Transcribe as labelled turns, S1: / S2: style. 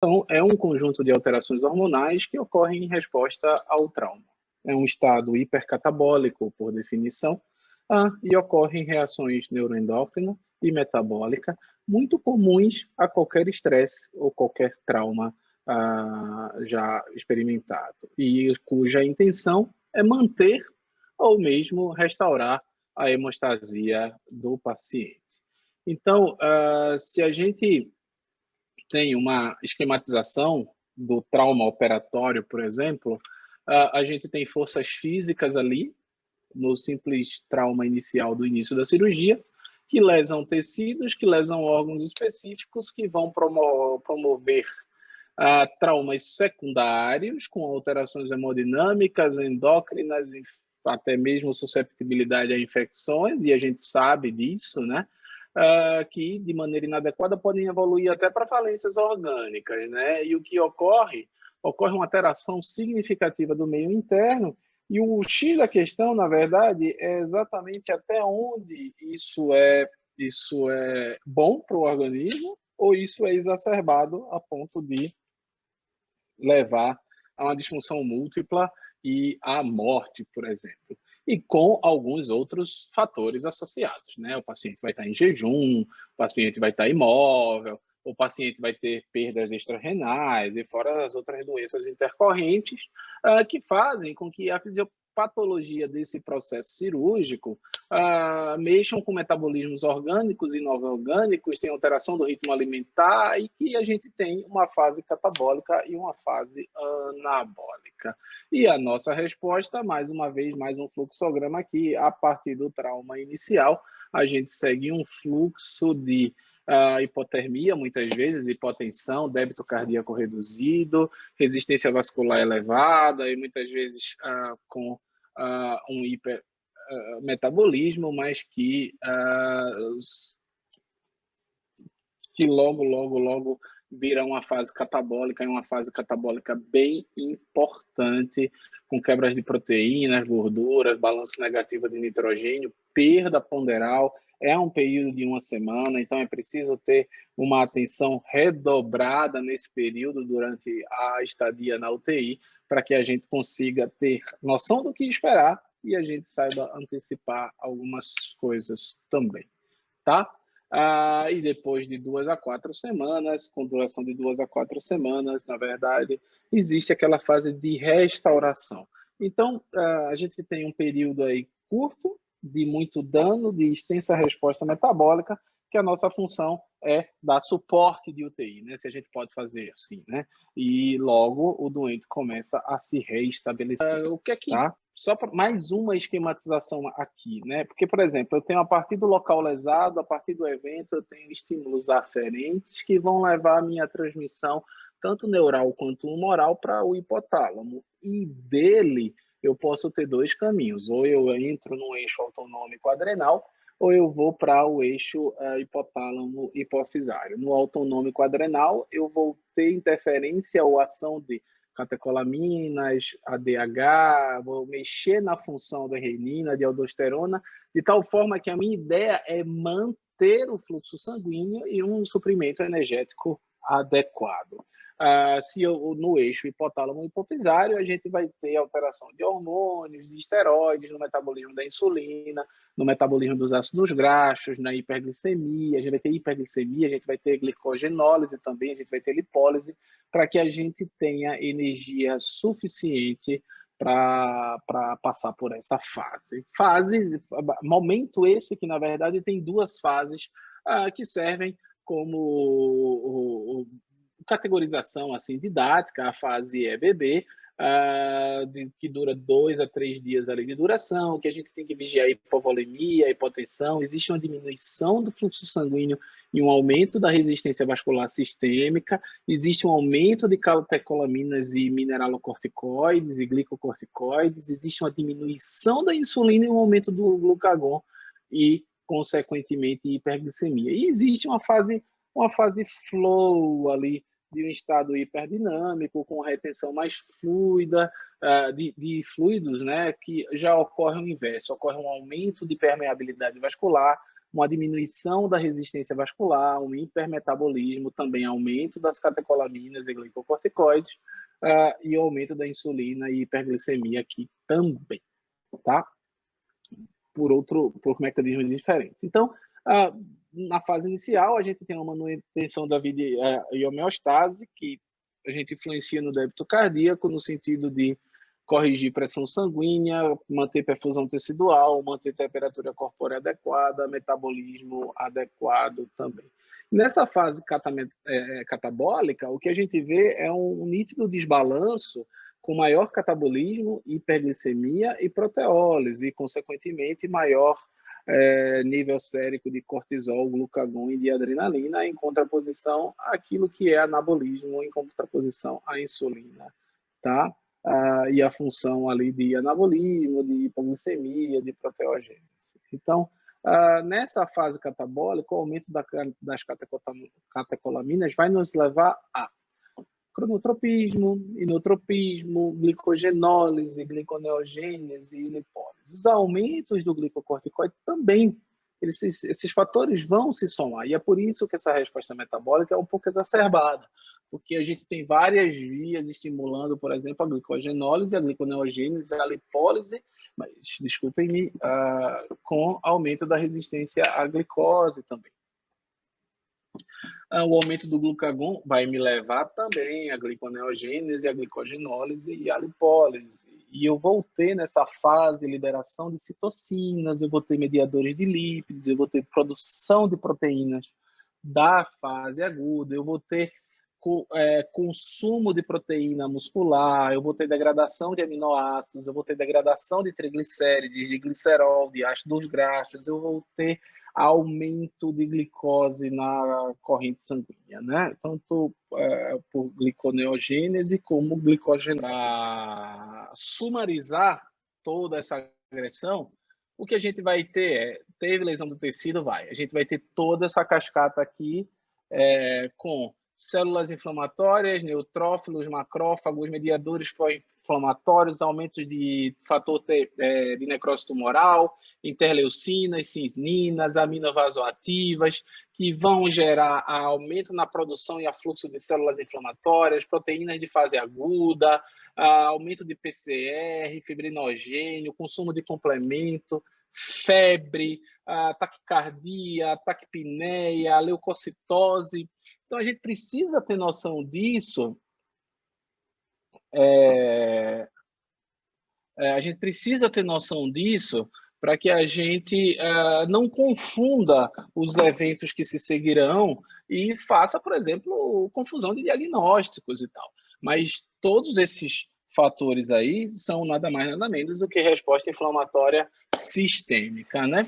S1: Então, é um conjunto de alterações hormonais que ocorrem em resposta ao trauma. É um estado hipercatabólico, por definição, e ocorrem reações neuroendócrina e metabólica muito comuns a qualquer estresse ou qualquer trauma já experimentado, e cuja intenção é manter ou mesmo restaurar a hemostasia do paciente. Então, se a gente tem uma esquematização do trauma operatório, por exemplo, a gente tem forças físicas ali, no simples trauma inicial do início da cirurgia, que lesam tecidos, que lesam órgãos específicos, que vão promover traumas secundários, com alterações hemodinâmicas, endócrinas, até mesmo susceptibilidade a infecções, e a gente sabe disso, né? Que de maneira inadequada podem evoluir até para falências orgânicas, né? E o que ocorre uma alteração significativa do meio interno, e o X da questão, na verdade, é exatamente até onde isso é bom para o organismo, ou isso é exacerbado a ponto de levar a uma disfunção múltipla e à morte, por exemplo. E com alguns outros fatores associados, né? O paciente vai estar em jejum, o paciente vai estar imóvel, o paciente vai ter perdas extrarrenais e fora as outras doenças intercorrentes que fazem com que a fisiopatologia desse processo cirúrgico mexam com metabolismos orgânicos e não orgânicos, tem alteração do ritmo alimentar e que a gente tem uma fase catabólica e uma fase anabólica. E a nossa resposta, mais uma vez, mais um fluxograma aqui, a partir do trauma inicial, a gente segue um fluxo de hipotermia, muitas vezes, hipotensão, débito cardíaco reduzido, resistência vascular elevada e muitas vezes com um hipermetabolismo, mas que logo vira uma fase catabólica, e uma fase catabólica bem importante, com quebras de proteínas, gorduras, balanço negativo de nitrogênio, perda ponderal. É um período de uma semana, então é preciso ter uma atenção redobrada nesse período durante a estadia na UTI, para que a gente consiga ter noção do que esperar e a gente saiba antecipar algumas coisas também, tá? E depois de 2 a 4 semanas, com duração de 2 a 4 semanas, na verdade, existe aquela fase de restauração. Então, a gente tem um período aí curto, de muito dano, de extensa resposta metabólica, que a nossa função é dar suporte de UTI, né? Se a gente pode fazer assim, né? E logo o doente começa a se reestabelecer. O que é que... Tá? Só para mais uma esquematização aqui, né? Porque, por exemplo, eu tenho a partir do local lesado, a partir do evento, eu tenho estímulos aferentes que vão levar a minha transmissão, tanto neural quanto humoral, para o hipotálamo. E dele eu posso ter dois caminhos. Ou eu entro no eixo autonômico adrenal, ou eu vou para o eixo hipotálamo hipofisário. No autonômico adrenal, eu vou ter interferência ou ação de catecolaminas, ADH, vou mexer na função da renina, de aldosterona, de tal forma que a minha ideia é manter o fluxo sanguíneo e um suprimento energético adequado. Se eu, no eixo hipotálamo hipofisário, a gente vai ter alteração de hormônios, de esteroides, no metabolismo da insulina, no metabolismo dos ácidos graxos, na hiperglicemia, a gente vai ter hiperglicemia, a gente vai ter glicogenólise também, a gente vai ter lipólise, para que a gente tenha energia suficiente para passar por essa fase. Momento esse que, na verdade, tem duas fases que servem como categorização assim, didática. A fase EBB, que dura 2 a 3 dias ali de duração, que a gente tem que vigiar a hipovolemia, a hipotensão, existe uma diminuição do fluxo sanguíneo e um aumento da resistência vascular sistêmica, existe um aumento de catecolaminas e mineralocorticoides e glicocorticoides, existe uma diminuição da insulina e um aumento do glucagon e, consequentemente, hiperglicemia. E existe uma fase flow ali, de um estado hiperdinâmico, com retenção mais fluida de fluidos, né, que já ocorre o inverso, ocorre um aumento de permeabilidade vascular, uma diminuição da resistência vascular, um hipermetabolismo, também aumento das catecolaminas e glicocorticoides, e o aumento da insulina e hiperglicemia aqui também, tá? Por mecanismos diferentes. Então, na fase inicial, a gente tem uma manutenção da vida e homeostase, que a gente influencia no débito cardíaco, no sentido de corrigir pressão sanguínea, manter perfusão tecidual, manter temperatura corpórea adequada, metabolismo adequado também. Nessa fase catabólica, o que a gente vê é um nítido desbalanço com maior catabolismo, hiperglicemia e proteólise, e, consequentemente, maior nível sérico de cortisol, glucagon e de adrenalina, em contraposição àquilo que é anabolismo, em contraposição à insulina, tá? E a função ali de anabolismo, de hipoglicemia, de proteogênese. Então, nessa fase catabólica, o aumento das catecolaminas vai nos levar a cronotropismo, inotropismo, glicogenólise, gliconeogênese e lipólise. Os aumentos do glicocorticoide também, esses fatores vão se somar, e é por isso que essa resposta metabólica é um pouco exacerbada, porque a gente tem várias vias estimulando, por exemplo, a glicogenólise, a gliconeogênese, a lipólise, mas, desculpem-me, com aumento da resistência à glicose também. O aumento do glucagon vai me levar também à gliconeogênese, à glicogenólise e à lipólise. E eu vou ter nessa fase liberação de citocinas, eu vou ter mediadores de lípidos, eu vou ter produção de proteínas da fase aguda, eu vou ter consumo de proteína muscular, eu vou ter degradação de aminoácidos, eu vou ter degradação de triglicérides, de glicerol, de ácidos graxos, eu vou ter aumento de glicose na corrente sanguínea, né? Tanto por gliconeogênese como glicogenólise. Para sumarizar toda essa agressão, o que a gente vai ter teve lesão do tecido, a gente vai ter toda essa cascata aqui com células inflamatórias, neutrófilos, macrófagos, mediadores pró-inflamatórios, aumentos de fator de necrose tumoral, interleucinas, cisninas, aminovasoativas, que vão gerar aumento na produção e afluxo de células inflamatórias, proteínas de fase aguda, aumento de PCR, fibrinogênio, consumo de complemento, febre, taquicardia, taquipneia, leucocitose. Então, a gente precisa ter noção disso. A gente precisa ter noção disso para que a gente não confunda os eventos que se seguirão e faça, por exemplo, confusão de diagnósticos e tal. Mas todos esses fatores aí são nada mais nada menos do que resposta inflamatória sistêmica, né?